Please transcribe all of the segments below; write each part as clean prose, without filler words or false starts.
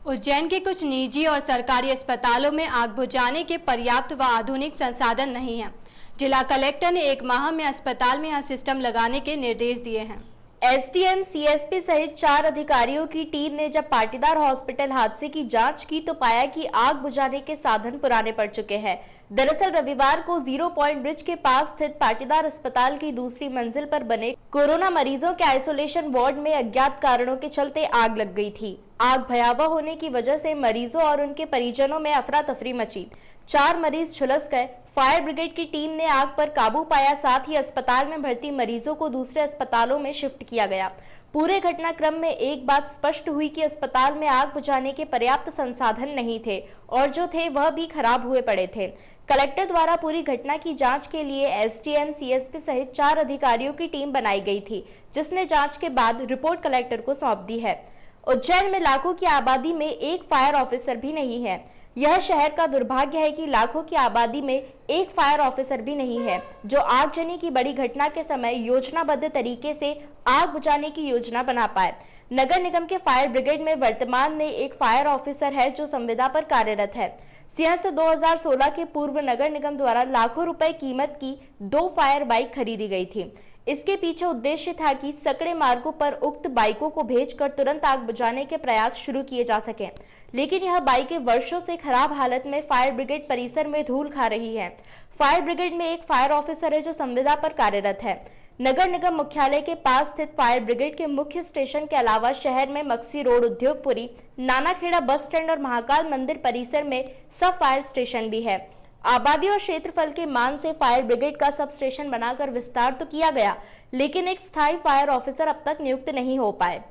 उज्जैन के कुछ निजी और सरकारी अस्पतालों में आग बुझाने के पर्याप्त व आधुनिक संसाधन नहीं हैं। जिला कलेक्टर ने 1 माह में अस्पताल में यह सिस्टम लगाने के निर्देश दिए हैं। एसडीएम, सीएसपी सहित 4 अधिकारियों की टीम ने जब पाटीदार हॉस्पिटल हादसे की जांच की तो पाया कि आग बुझाने के साधन पुराने पड़ चुके हैं। दरअसल रविवार को 0 पॉइंट ब्रिज के पास स्थित पाटीदार अस्पताल की दूसरी मंजिल पर बने कोरोना मरीजों के आइसोलेशन वार्ड में अज्ञात कारणों के चलते आग लग गई थी। आग भयावह होने की वजह से मरीजों और उनके परिजनों में अफरा तफरी मची। 4 मरीज झुलस गए। फायर ब्रिगेड की टीम ने आग पर काबू पाया, साथ ही अस्पताल में भर्ती मरीजों को दूसरे अस्पतालों में शिफ्ट किया गया। पूरे घटनाक्रम में एक बात स्पष्ट हुई कि अस्पताल में आग बुझाने के पर्याप्त संसाधन नहीं थे और जो थे वह भी खराब हुए पड़े थे। कलेक्टर द्वारा पूरी घटना की जांच के लिए एसडीएम, सीएसपी सहित 4 अधिकारियों की टीम बनाई गई थी, जिसने जांच के बाद रिपोर्ट कलेक्टर को सौंप दी है। उज्जैन में लाखों की आबादी में एक फायर ऑफिसर भी नहीं है। यह शहर का दुर्भाग्य है कि लाखों की आबादी में एक फायर ऑफिसर भी नहीं है जो आगजनी की बड़ी घटना के समय योजनाबद्ध तरीके से आग बुझाने की योजना बना पाए। नगर निगम के फायर ब्रिगेड में वर्तमान में एक फायर ऑफिसर है जो संविदा पर कार्यरत है। सिंहस्थ 2016 के पूर्व नगर निगम द्वारा लाखों रुपए कीमत की 2 फायर बाइक खरीदी गई थी। इसके पीछे उद्देश्य था कि सकड़े मार्गों पर उक्त बाइकों को भेजकर तुरंत आग बुझाने के प्रयास शुरू किए जा सकें, लेकिन यह बाइकें वर्षों से खराब हालत में फायर ब्रिगेड परिसर में धूल खा रही हैं। फायर ब्रिगेड में एक फायर ऑफिसर है जो संविदा पर कार्यरत है। नगर निगम मुख्यालय के पास स्थित फायर ब्रिगेड के मुख्य स्टेशन के अलावा शहर में Maksi road, उद्योगपुरी, Nanakheda bus stand और महाकाल मंदिर परिसर में सब फायर स्टेशन भी है। आबादी और क्षेत्रफल के मान से फायर ब्रिगेड का सब स्टेशन बनाकर विस्तार तो किया गया, लेकिन एक स्थायी फायर ऑफिसर अब तक नियुक्त नहीं हो पाए।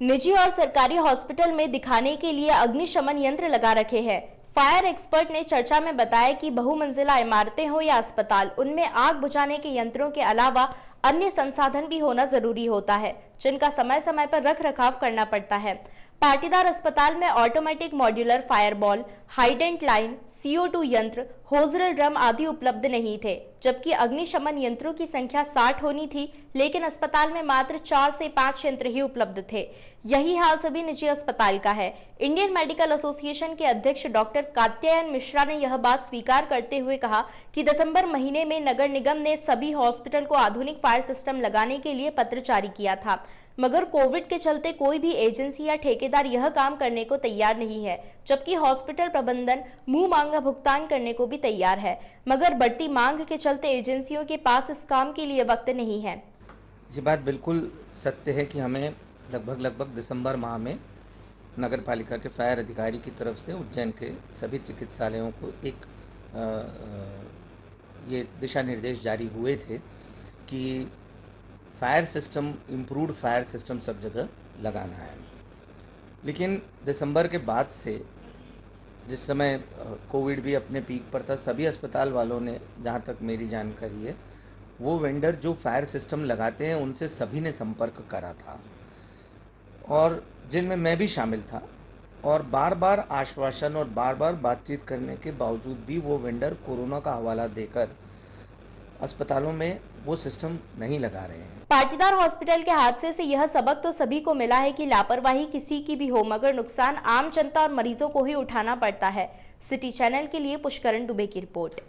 निजी और सरकारी हॉस्पिटल में दिखाने के लिए अग्निशमन यंत्र लगा रखे हैं। फायर एक्सपर्ट ने चर्चा में बताया कि बहुमंजिला इमारतें हो या अस्पताल, उनमें आग बुझाने के यंत्रों के अलावा अन्य संसाधन भी होना जरूरी होता है, जिनका समय समय पर रख रखाव करना पड़ता है। पाटीदार अस्पताल में automatic modular fireball, hydrant line, CO2 यंत्र, होजरल ड्रम आदि उपलब्ध नहीं थे, जबकि अग्निशमन यंत्रों की संख्या 60 होनी थी, लेकिन अस्पताल में मात्र 4 से 5 यंत्र ही उपलब्ध थे। यही हाल सभी निजी अस्पताल का है। इंडियन मेडिकल एसोसिएशन के अध्यक्ष डॉक्टर कात्यायन मिश्रा ने यह बात स्वीकार करते हुए कहा कि दिसंबर महीने में नगर निगम ने सभी हॉस्पिटल को आधुनिक फायर सिस्टम लगाने के लिए पत्र जारी किया था, मगर कोविड के चलते कोई भी एजेंसी या ठेकेदार यह काम करने को तैयार नहीं है, जबकि हॉस्पिटल प्रबंधन मुंह मांगा भुगतान करने को भी तैयार है, मगर बढ़ती मांग के चलते एजेंसियों के पास इस काम के लिए वक्त नहीं है। ये बात बिल्कुल सत्य है कि हमें लगभग दिसंबर माह में नगर पालिका के फायर अधिकारी की तरफ से उज्जैन के सभी चिकित्सालयों को एक ये दिशा निर्देश जारी हुए थे कि fire system, improved fire system सब जगह लगाना है। लेकिन दिसंबर के बाद से, जिस समय कोविड भी अपने पीक पर था, सभी अस्पताल वालों ने, जहाँ तक मेरी जानकारी है, वो वेंडर जो फायर सिस्टम लगाते हैं उनसे सभी ने संपर्क करा था, और जिनमें मैं भी शामिल था, और बार बार आश्वासन और बार बार बातचीत करने के बावजूद भी वो वेंडर कोरोना का हवाला देकर अस्पतालों में वो सिस्टम नहीं लगा रहे हैं। पाटीदार हॉस्पिटल के हादसे से यह सबक तो सभी को मिला है कि लापरवाही किसी की भी हो, मगर नुकसान आम जनता और मरीजों को ही उठाना पड़ता है। सिटी चैनल के लिए पुष्करण दुबे की रिपोर्ट।